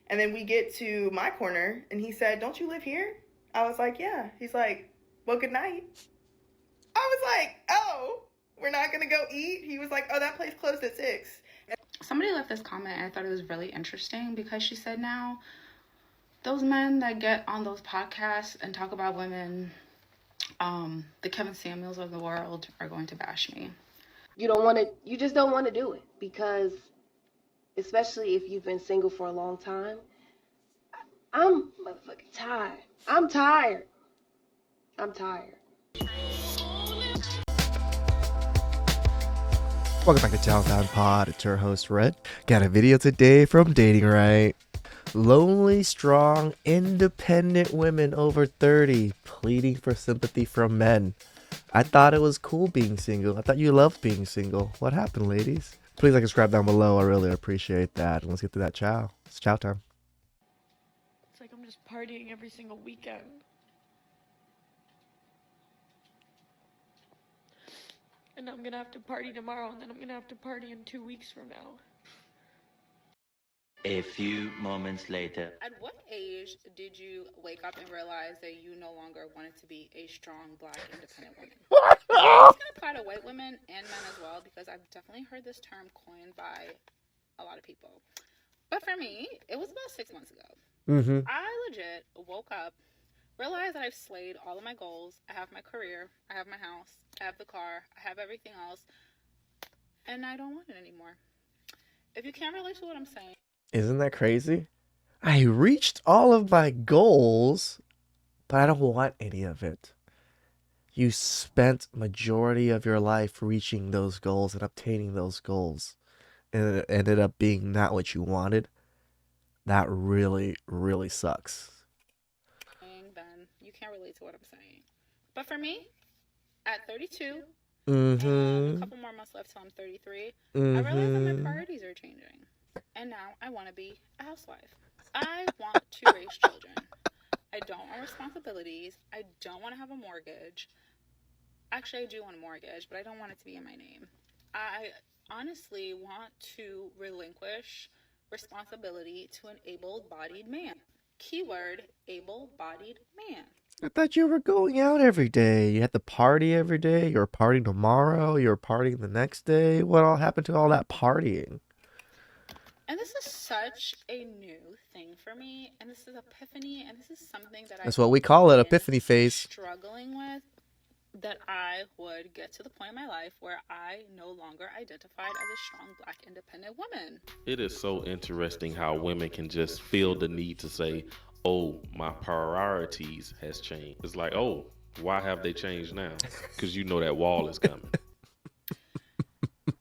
And then we get to my corner, and he said, "Don't you live here?" I was like, "Yeah." He's like, "Well, good night." I was like, "Oh, we're not going to go eat?" He was like, "Oh, that place closed at 6." Somebody left this comment and I thought it was really interesting because she said, now those men that get on those podcasts and talk about women, the Kevin Samuels of the world, are going to bash me. You just don't want to do it because, especially if you've been single for a long time, I'm motherfucking tired. I'm tired. I'm tired. Welcome back to TheChowTimePod. It's your host, Red. Got a video today from Dating Right. Lonely, strong, independent women over 30 pleading for sympathy from men. I thought it was cool being single. I thought you loved being single. What happened, ladies? Please like and subscribe down below. I really appreciate that. And let's get to that chow. It's chow time. It's like I'm just partying every single weekend. And I'm gonna have to party tomorrow, and then I'm gonna have to party in 2 weeks from now. A few moments later. At what age did you wake up and realize that you no longer wanted to be a strong, black, independent woman? It's going to apply to white women and men as well, because I've definitely heard this term coined by a lot of people. But for me, it was about 6 months ago. I legit woke up, realized that I've slayed all of my goals. I have my career, I have my house, I have the car, I have everything else, and I don't want it anymore. If you can't relate to what I'm saying. Isn't that crazy? I reached all of my goals, but I don't want any of it. You spent majority of your life reaching those goals and obtaining those goals, and it ended up being not what you wanted. That really, really sucks. Then you can't relate to what I'm saying. But for me, at 32, Mm-hmm. and a couple more months left till I'm 33, I realize that my priorities are changing. And now I want to be a housewife. I want to raise children. I don't want responsibilities. I don't want to have a mortgage. Actually, I do want a mortgage, but I don't want it to be in my name. I honestly want to relinquish responsibility to an able-bodied man. Keyword, able-bodied man. I thought you were going out every day. You had to party every day. You were partying tomorrow. You were partying the next day. What all happened to all that partying? And this is such a new thing for me. And this is epiphany. And this is something that That's what we call it, Epiphany Phase. Struggling with, that I would get to the point in my life where I no longer identified as a strong, black, independent woman. It is so interesting how women can just feel the need to say, oh, my priorities has changed. It's like, oh, why have they changed now? Because you know that wall is coming.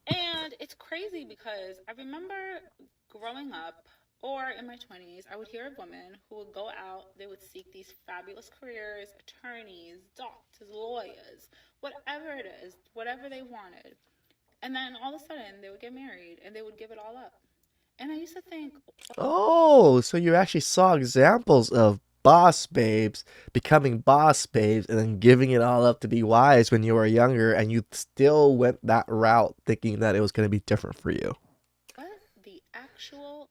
And it's crazy because I remember growing up, or in my 20s, I would hear of women who would go out, they would seek these fabulous careers, attorneys, doctors, lawyers, whatever it is, whatever they wanted. And then all of a sudden, they would get married and they would give it all up. And I used to think, oh, so you actually saw examples of boss babes becoming boss babes and then giving it all up to be wise when you were younger, and you still went that route thinking that it was going to be different for you. What the actual...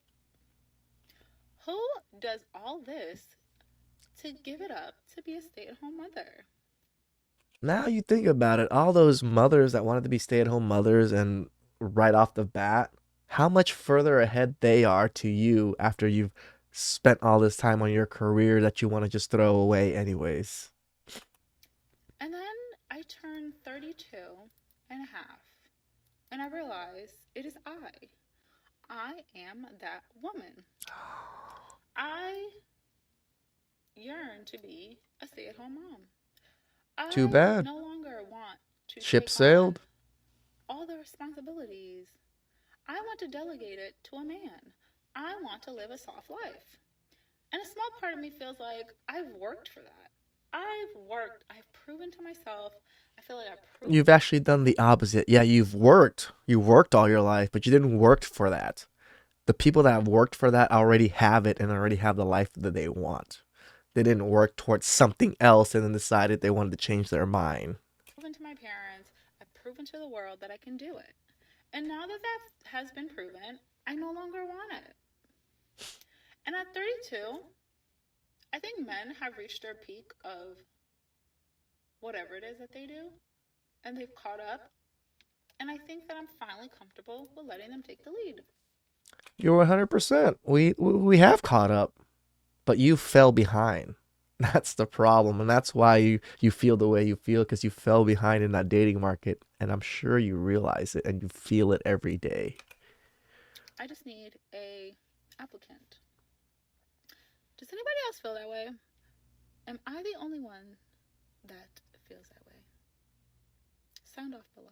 Who does all this to give it up to be a stay-at-home mother? Now you think about it, all those mothers that wanted to be stay-at-home mothers, and right off the bat, how much further ahead they are to you after you've spent all this time on your career that you want to just throw away anyways. And then I turned 32 and a half, and I realized it is I am that woman. I yearn to be a stay-at-home mom. Too bad. I no longer want to Ship sailed. All the responsibilities. I want to delegate it to a man. I want to live a soft life. And a small part of me feels like I've worked for that. I've proven to myself. I feel like I've proven. You've actually done the opposite. Yeah, you've worked. You worked all your life, but you didn't work for that. The people that have worked for that already have it and already have the life that they want. They didn't work towards something else and then decided they wanted to change their mind. I've proven to my parents, I've proven to the world that I can do it. And now that that has been proven, I no longer want it. And at 32, I think men have reached their peak of whatever it is that they do, and they've caught up. And I think that I'm finally comfortable with letting them take the lead. You're 100%. We have caught up, but you fell behind. That's the problem, and that's why you feel the way you feel, because you fell behind in that dating market, and I'm sure you realize it and you feel it every day. I just need a applicant. Does anybody else feel that way? Am I the only one that feels that way? Sound off below.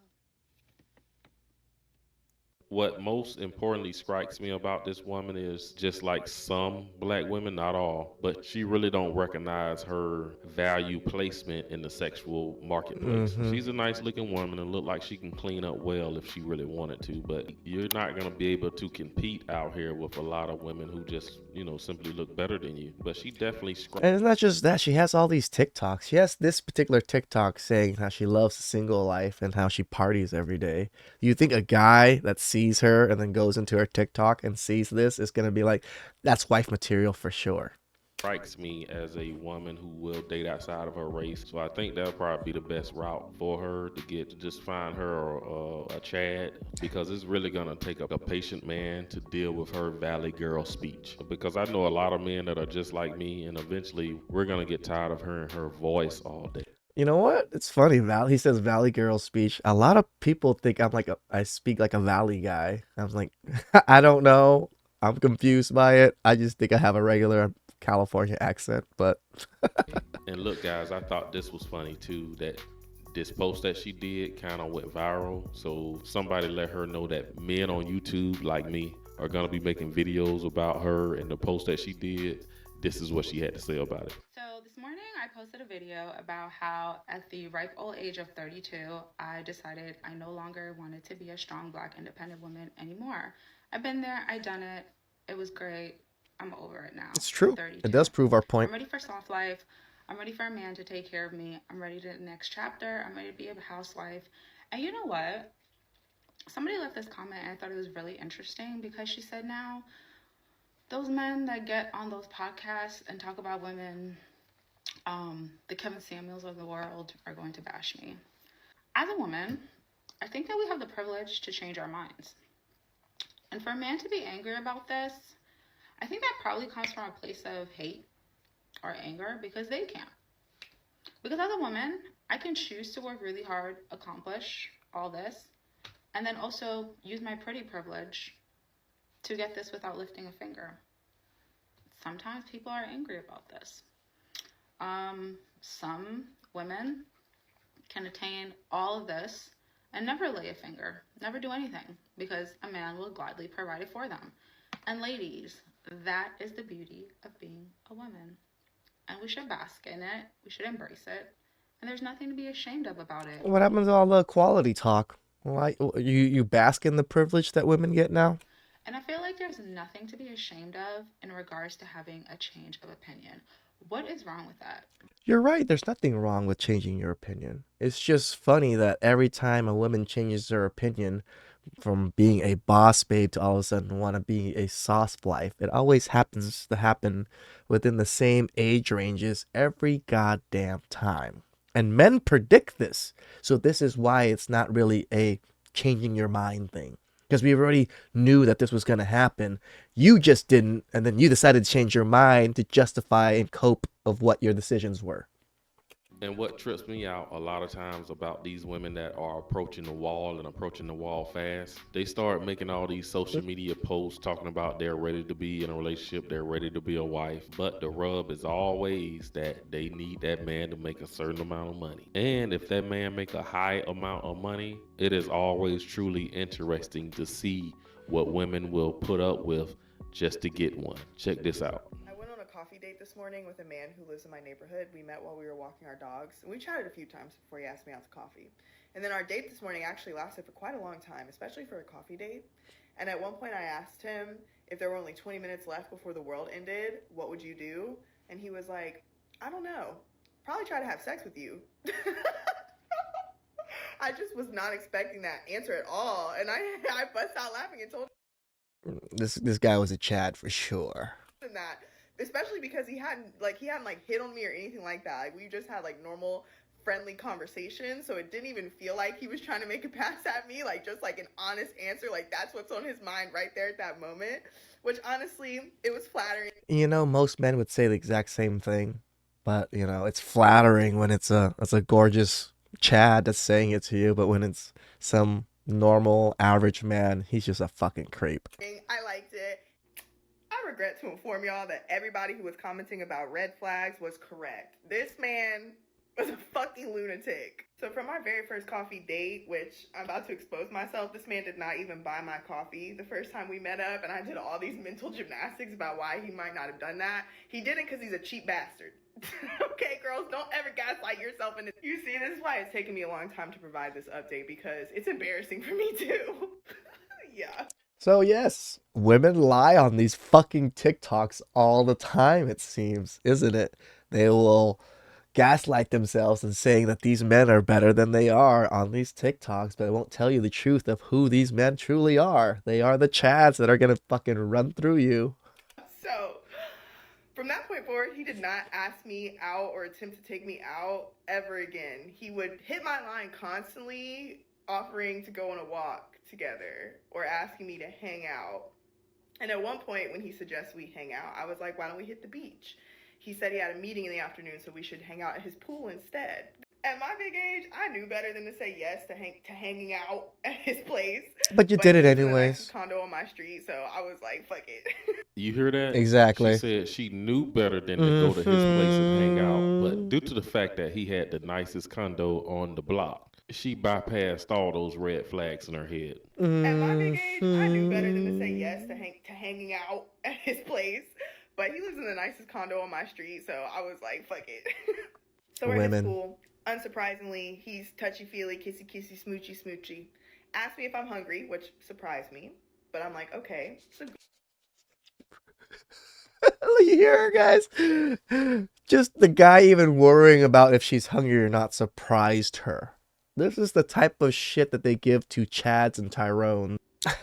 What most importantly strikes me about this woman is just like some black women, not all, but she really don't recognize her value placement in the sexual marketplace. She's a nice looking woman and look like she can clean up well if she really wanted to, but you're not going to be able to compete out here with a lot of women who just, simply look better than you. But she definitely And it's not just that, she has all these TikToks. She has this particular TikTok saying how she loves the single life and how she parties every day. You think a guy that sees her and then goes into her TikTok and sees this is going to be like, that's wife material for sure. Strikes me as a woman who will date outside of her race. So I think that'll probably be the best route for her to just find her a Chad, because it's really going to take a patient man to deal with her Valley Girl speech. Because I know a lot of men that are just like me, and eventually we're going to get tired of hearing her voice all day. You know what? It's funny, he says Valley Girl speech. A lot of people think I speak like a Valley guy. I'm like, I don't know. I'm confused by it. I just think I have a regular California accent, but And look, guys, I thought this was funny too, that this post that she did kind of went viral. So somebody let her know that men on YouTube like me are going to be making videos about her, and the post that she did, this is what she had to say about it. So this morning I posted a video about how at the ripe old age of 32, I decided I no longer wanted to be a strong black independent woman anymore. I've been there, I done it. It was great. I'm over it now. it's true. 32. It does prove our point. I'm ready for soft life. I'm ready for a man to take care of me. I'm ready to the next chapter. I'm ready to be a housewife. And you know what? Somebody left this comment and I thought it was really interesting, because she said, now those men that get on those podcasts and talk about women, the Kevin Samuels of the world, are going to bash me. As a woman, I think that we have the privilege to change our minds. And for a man to be angry about this, I think that probably comes from a place of hate or anger, because they can't. Because as a woman, I can choose to work really hard, accomplish all this, and then also use my pretty privilege to get this without lifting a finger. Sometimes people are angry about this. Some women can attain all of this and never lay a finger, never do anything, because a man will gladly provide it for them. And ladies, that is the beauty of being a woman. And we should bask in it. We should embrace it. And there's nothing to be ashamed of about it. What happens to all the equality talk? Why you bask in the privilege that women get now? And I feel like there's nothing to be ashamed of in regards to having a change of opinion. What is wrong with that? You're right. There's nothing wrong with changing your opinion. It's just funny that every time a woman changes her opinion from being a boss babe to all of a sudden want to be a soft life, it always happens to happen within the same age ranges every goddamn time. And men predict this. So this is why it's not really a changing your mind thing. Because we already knew that this was going to happen. You just didn't, and then you decided to change your mind to justify and cope of what your decisions were. And what trips me out a lot of times about these women that are approaching the wall fast, they start making all these social media posts talking about they're ready to be in a relationship, they're ready to be a wife. But the rub is always that they need that man to make a certain amount of money. And if that man make a high amount of money, it is always truly interesting to see what women will put up with just to get one. Check this out. I went on a coffee date this morning with a man who lives in my neighborhood. We met while we were walking our dogs, and we chatted a few times before he asked me out to coffee. And then our date this morning actually lasted for quite a long time, especially for a coffee date. And at one point I asked him if there were only 20 minutes left before the world ended, what would you do? And he was like, I don't know. Probably try to have sex with you. I just was not expecting that answer at all. And I bust out laughing and told This guy was a Chad for sure. him than that. Especially because he hadn't hit on me or anything like that. Like, we just had like normal friendly conversation, so it didn't even feel like he was trying to make a pass at me, like just like an honest answer, like that's what's on his mind right there at that moment, which honestly, it was flattering. You know, most men would say the exact same thing, but you know, it's flattering when it's a gorgeous Chad that's saying it to you, but when it's some normal average man, he's just a fucking creep. I liked it. I regret to inform y'all that everybody who was commenting about red flags was correct. This man was a fucking lunatic. So from my very first coffee date, which I'm about to expose myself, this man did not even buy my coffee the first time we met up, and I did all these mental gymnastics about why he might not have done that. He didn't because he's a cheap bastard. Okay, girls, don't ever gaslight yourself into. You see, this is why it's taken me a long time to provide this update, because it's embarrassing for me too. Yeah. So yes, women lie on these fucking TikToks all the time, it seems, isn't it? They will gaslight themselves and saying that these men are better than they are on these TikToks, but it won't tell you the truth of who these men truly are. They are the Chads that are gonna fucking run through you. So, from that point forward, he did not ask me out or attempt to take me out ever again. He would hit my line constantly, offering to go on a walk together or asking me to hang out. And at one point, when he suggested we hang out, I was like, why don't we hit the beach? He said he had a meeting in the afternoon, so we should hang out at his pool instead. At my big age, I knew better than to say yes to hanging out at his place. But you did it he was in a nice anyways. condo on my street, so I was like, fuck it. You hear that? Exactly. She said she knew better than to go to his place and hang out, but due to the fact that he had the nicest condo on the block, she bypassed all those red flags in her head. At my big age, I knew better than to say yes to hanging out at his place. But he lives in the nicest condo on my street, so I was like, fuck it. So we're in school. Unsurprisingly, he's touchy-feely, kissy-kissy, smoochy-smoochy. Asked me if I'm hungry, which surprised me. But I'm like, okay. So You hear her, guys? Just the guy even worrying about if she's hungry or not surprised her. This is the type of shit that they give to Chads and Tyrone. I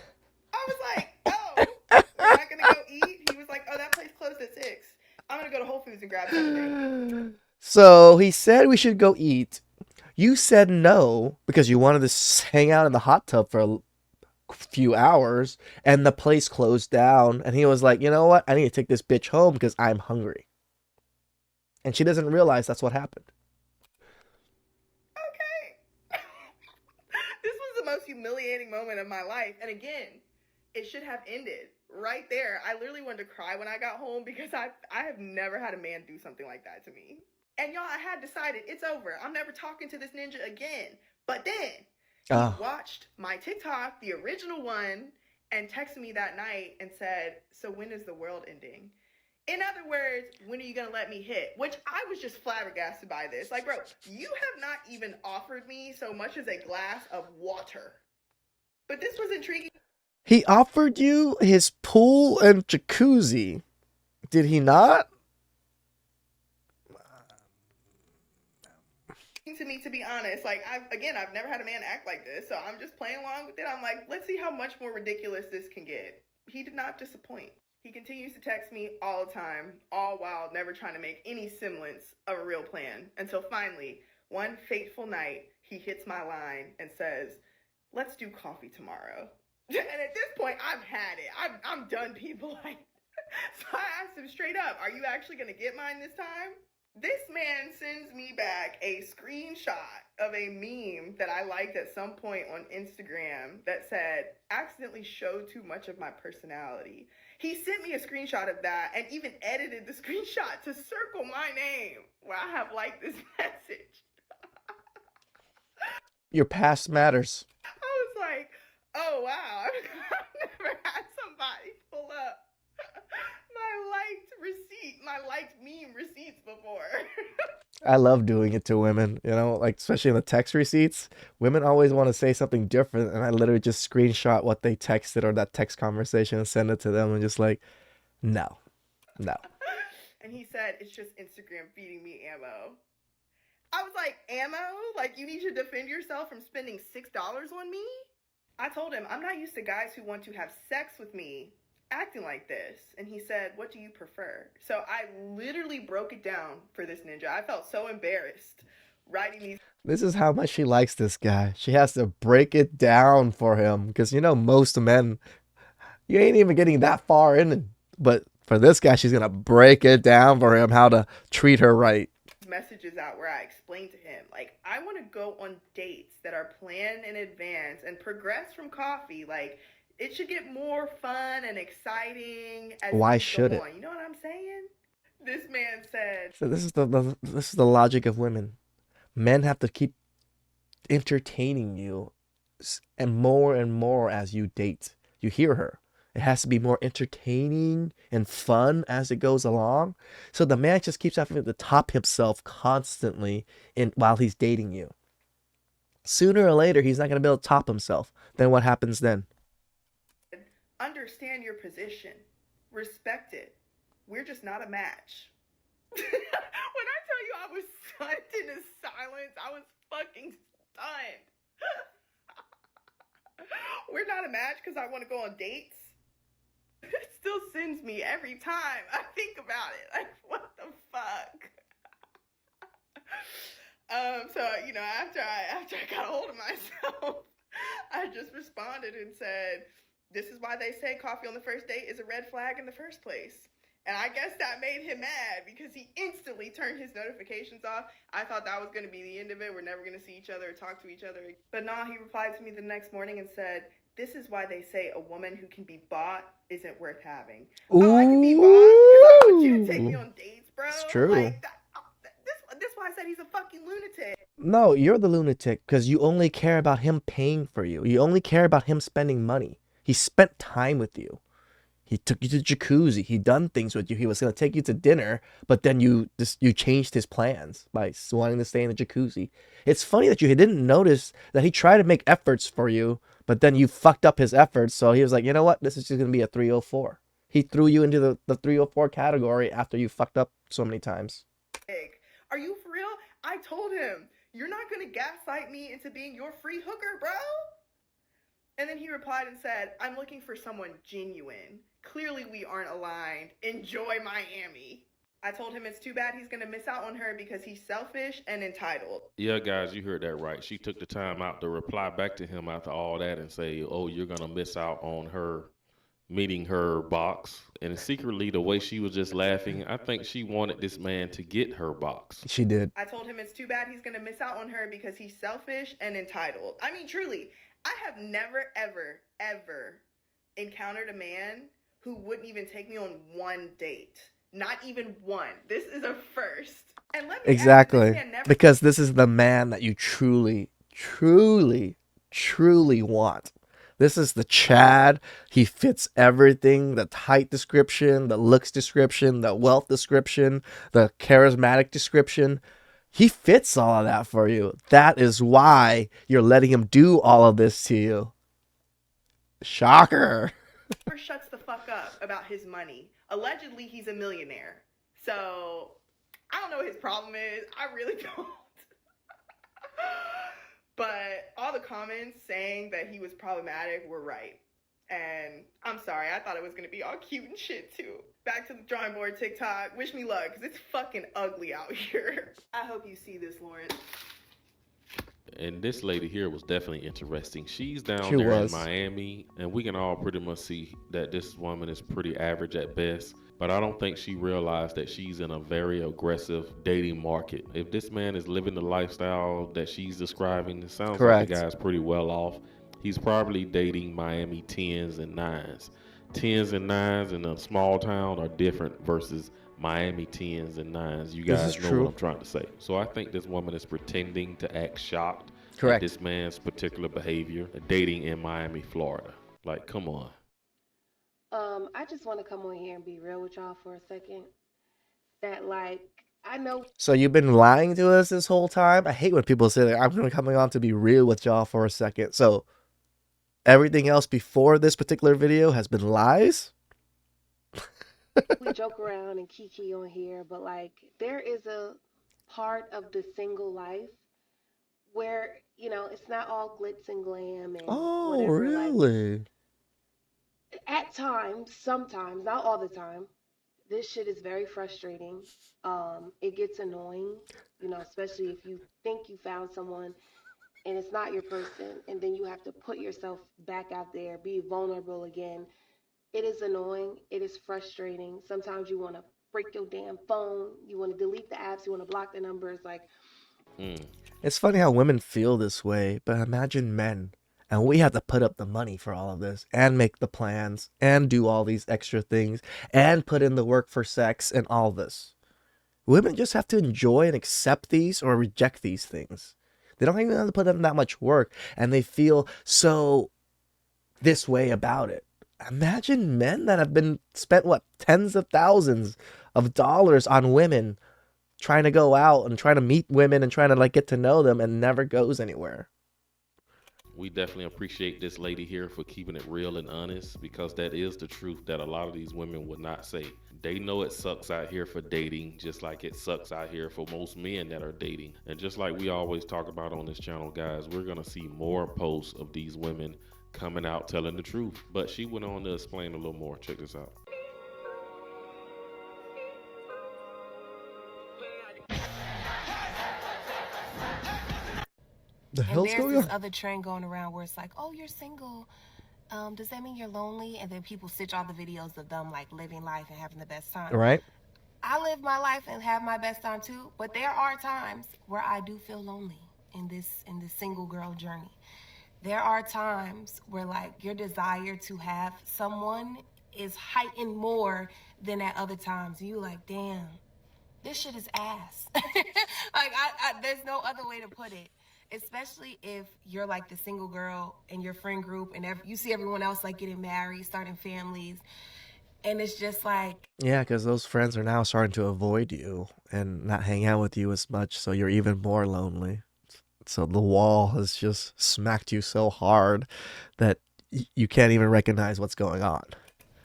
was like, oh, we're not going to go eat? He was like, oh, that place closed at 6. I'm going to go to Whole Foods and grab something. So he said we should go eat. You said no because you wanted to hang out in the hot tub for a few hours, and the place closed down. And he was like, you know what? I need to take this bitch home because I'm hungry. And she doesn't realize that's what happened. Okay. This was the most humiliating moment of my life. And again, it should have ended right there. I literally wanted to cry when I got home because I have never had a man do something like that to me. And y'all, I had decided it's over. I'm never talking to this ninja again. But then he watched my TikTok, the original one, and texted me that night and said, so when is the world ending? In other words, when are you going to let me hit? Which I was just flabbergasted by this. Like, bro, you have not even offered me so much as a glass of water. But this was intriguing. He offered you his pool and jacuzzi. Did he not? To me, to be honest, like, I've never had a man act like this, so I'm just playing along with it. I'm like, let's see how much more ridiculous this can get. He did not disappoint. He continues to text me all the time, all while never trying to make any semblance of a real plan, until finally, one fateful night, he hits my line and says, let's do coffee tomorrow. And at this point, I've had it. I'm done, people. So I asked him straight up, are you actually going to get mine this time? This man sends me back a screenshot of a meme that I liked at some point on Instagram that said, accidentally showed too much of my personality. He sent me a screenshot of that and even edited the screenshot to circle my name where I have liked this message. Your past matters. I was like, oh wow, I've never had somebody pull up my liked meme receipts before. I love doing it to women, you know, like especially in the text receipts. Women always want to say something different, and I literally just screenshot what they texted or that text conversation and send it to them and just like, no. And he said, it's just Instagram feeding me ammo. I was like, ammo? Like, you need to defend yourself from spending $6 on me? I told him, I'm not used to guys who want to have sex with me acting like this? And he said, what do you prefer? So I literally broke it down for this ninja. I felt so embarrassed writing these. This is how much she likes this guy. She has to break it down for him because most men, you ain't even getting that far in. But for this guy, she's gonna break it down for him how to treat her right. Messages out where I explain to him, like, I want to go on dates that are planned in advance and progress from coffee. Like, it should get more fun and exciting as Why things should go it? on. You know what I'm saying? This man said, So this is the logic of women. Men have to keep entertaining you and more as you date. You hear her. It has to be more entertaining and fun as it goes along. So the man just keeps having to top himself constantly while he's dating you. Sooner or later, he's not going to be able to top himself. Then what happens then? understand your position, respect it. We're just not a match. When I tell you I was stunned into silence, I was fucking stunned. We're not a match because I want to go on dates. It still sends me every time I think about it. Like, what the fuck? So after I got a hold of myself, I just responded and said, "This is why they say coffee on the first date is a red flag in the first place." And I guess that made him mad because he instantly turned his notifications off. I thought that was going to be the end of it. We're never going to see each other or talk to each other. But no, he replied to me the next morning and said, "This is why they say a woman who can be bought isn't worth having." Oh, I can be bought because I want you to take me on dates, bro. It's true. Like, this is why I said he's a fucking lunatic. No, you're the lunatic because you only care about him paying for you. You only care about him spending money. He spent time with you. He took you to jacuzzi. He done things with you. He was gonna take you to dinner, but then you changed his plans by wanting to stay in the jacuzzi. It's funny that you didn't notice that he tried to make efforts for you, but then you fucked up his efforts. So he was like, you know what? This is just gonna be a 304. He threw you into the 304 category after you fucked up so many times. Are you for real? I told him, you're not gonna gaslight me into being your free hooker, bro. And then he replied and said, "I'm looking for someone genuine. Clearly we aren't aligned. Enjoy Miami." I told him it's too bad he's going to miss out on her because he's selfish and entitled. Yeah, guys, you heard that right. She took the time out to reply back to him after all that and say, oh, you're going to miss out on her meeting her box. And secretly, the way she was just laughing, I think she wanted this man to get her box. She did. I told him it's too bad he's going to miss out on her because he's selfish and entitled. I mean, truly, I have never, ever, ever encountered a man who wouldn't even take me on one date. Not even one. This is a first. And let me exactly. Because this is the man that you truly, truly, truly want. This is the Chad. He fits everything. The height description, the looks description, the wealth description, the charismatic description. He fits all of that for you. That is why you're letting him do all of this to you. Shocker. Shuts the fuck up about his money. Allegedly, he's a millionaire. So, I don't know what his problem is. I really don't. But all the comments saying that he was problematic were right. And I'm sorry, I thought it was going to be all cute and shit too. Back to the drawing board TikTok. Wish me luck, because it's fucking ugly out here. I hope you see this, Lawrence. And this lady here was definitely interesting. She's down there in Miami, and we can all pretty much see that this woman is pretty average at best. But I don't think she realized that she's in a very aggressive dating market. If this man is living the lifestyle that she's describing, it sounds like the guy's pretty well off. He's probably dating Miami 10s and 9s. 10s and 9s in a small town are different versus Miami 10s and 9s. You guys know what I'm trying to say. So I think this woman is pretending to act shocked at this man's particular behavior, dating in Miami, Florida. Like, come on. I just want to come on here and be real with y'all for a second. That, like, I know. So you've been lying to us this whole time? I hate when people say that. I'm coming on to be real with y'all for a second. So everything else before this particular video has been lies? We joke around and kiki on here, but like there is a part of the single life where, it's not all glitz and glam and oh, whatever. really? Like, At times, sometimes, not all the time, this shit is very frustrating. It gets annoying, especially if you think you found someone and it's not your person, and then you have to put yourself back out there, be vulnerable again. It is annoying. It is frustrating. Sometimes you want to break your damn phone. You want to delete the apps. You want to block the numbers. Like, Mm. It's funny how women feel this way, but imagine men. And we have to put up the money for all of this and make the plans and do all these extra things and put in the work for sex and all this. Women just have to enjoy and accept these or reject these things. They don't even have to put in that much work and they feel so this way about it. Imagine men that have been spent what tens of thousands of dollars on women trying to go out and trying to meet women and trying to like get to know them and never goes anywhere. We definitely appreciate this lady here for keeping it real and honest because that is the truth that a lot of these women would not say. They know it sucks out here for dating, just like it sucks out here for most men that are dating. And just like we always talk about on this channel, guys, we're going to see more posts of these women coming out telling the truth. But she went on to explain a little more. Check this out. The and hell's there's going this on? other trend going around where it's like, oh, you're single. Does that mean you're lonely? And then people stitch all the videos of them like living life and having the best time. Right? I live my life and have my best time too, but there are times where I do feel lonely in this single girl journey. There are times where like your desire to have someone is heightened more than at other times. You like, damn, this shit is ass. Like there's no other way to put it. Especially if you're like the single girl in your friend group and you see everyone else like getting married, starting families, and it's just like, Yeah, because those friends are now starting to avoid you and not hang out with you as much, so you're even more lonely. So the wall has just smacked you so hard that you can't even recognize what's going on.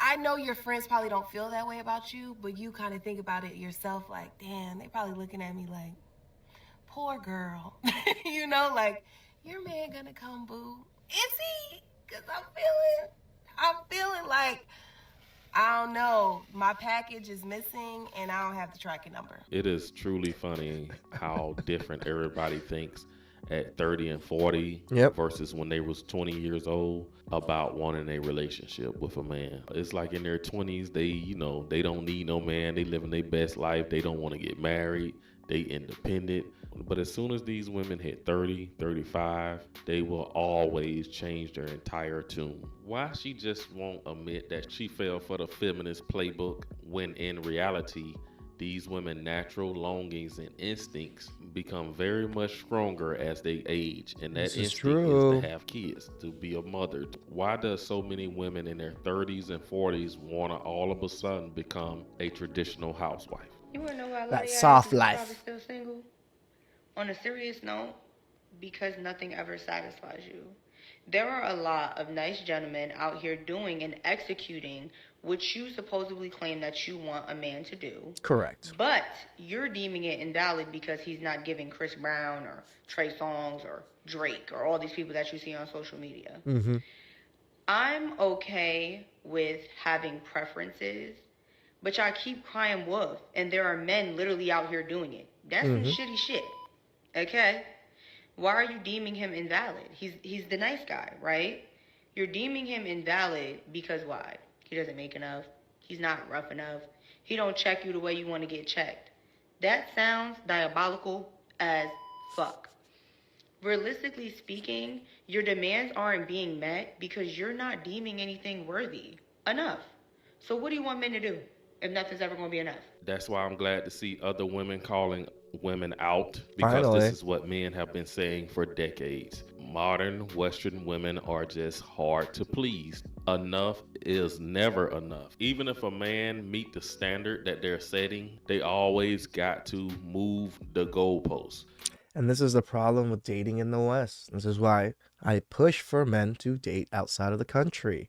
I know your friends probably don't feel that way about you, but you kind of think about it yourself like, damn, they probably looking at me like, poor girl. Like, your man gonna come, boo. Is he? Because I'm feeling like, I don't know, my package is missing and I don't have the tracking number. It is truly funny how different everybody thinks at 30 and 40 Yep. versus when they was 20 years old about wanting a relationship with a man. It's like in their 20s, they don't need no man. They living their best life. They don't want to get married. They independent. But as soon as these women hit 30, 35, they will always change their entire tune. Why she just won't admit that she fell for the feminist playbook when in reality these women's natural longings and instincts become very much stronger as they age, and that This is instinct true. is to have kids, to be a mother. Why does so many women in their 30s and 40s want to all of a sudden become a traditional housewife? You wanna know why a lot That of y'all soft is probably life. still single? On a serious note, because nothing ever satisfies you. There are a lot of nice gentlemen out here doing and executing what you supposedly claim that you want a man to do. Correct. But you're deeming it invalid because he's not giving Chris Brown or Trey Songz or Drake or all these people that you see on social media. Mm-hmm. I'm okay with having preferences, but y'all keep crying wolf, and there are men literally out here doing it. That's some shitty shit. Okay? Why are you deeming him invalid? He's the nice guy, right? You're deeming him invalid because why? He doesn't make enough. He's not rough enough. He don't check you the way you want to get checked. That sounds diabolical as fuck. Realistically speaking, your demands aren't being met because you're not deeming anything worthy enough. So what do you want men to do if nothing's ever going to be enough? That's why I'm glad to see other women calling women out because Finally. this is what men have been saying for decades. Modern Western women are just hard to please. Enough is never enough. Even if a man meet the standard that they're setting, they always got to move the goalposts. And this is the problem with dating in the West. This is why I push for men to date outside of the country.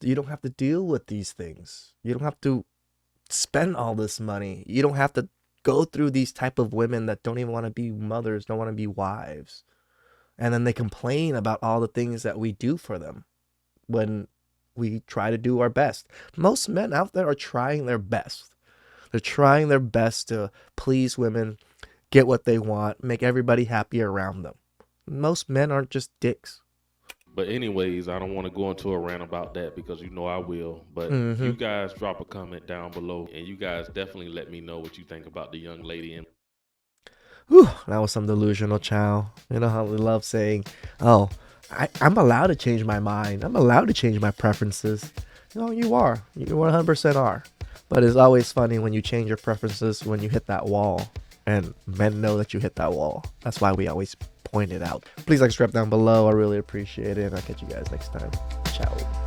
You don't have to deal with these things. You don't have to spend all this money. You don't have to go through these type of women that don't even want to be mothers, don't want to be wives. And then they complain about all the things that we do for them when we try to do our best. Most men out there are trying their best. They're trying their best to please women, get what they want, make everybody happy around them. Most men aren't just dicks. But anyways, I don't want to go into a rant about that because you know I will. But Mm-hmm. you guys drop a comment down below, and you guys definitely let me know what you think about the young lady. And Whew, that was some delusional chow. You know how we love saying, oh, I'm allowed to change my mind. I'm allowed to change my preferences. No, you are. You 100% are. But it's always funny when you change your preferences when you hit that wall. And men know that you hit that wall. That's why we always point it out. Please like, subscribe down below. I really appreciate it. And I'll catch you guys next time. Ciao.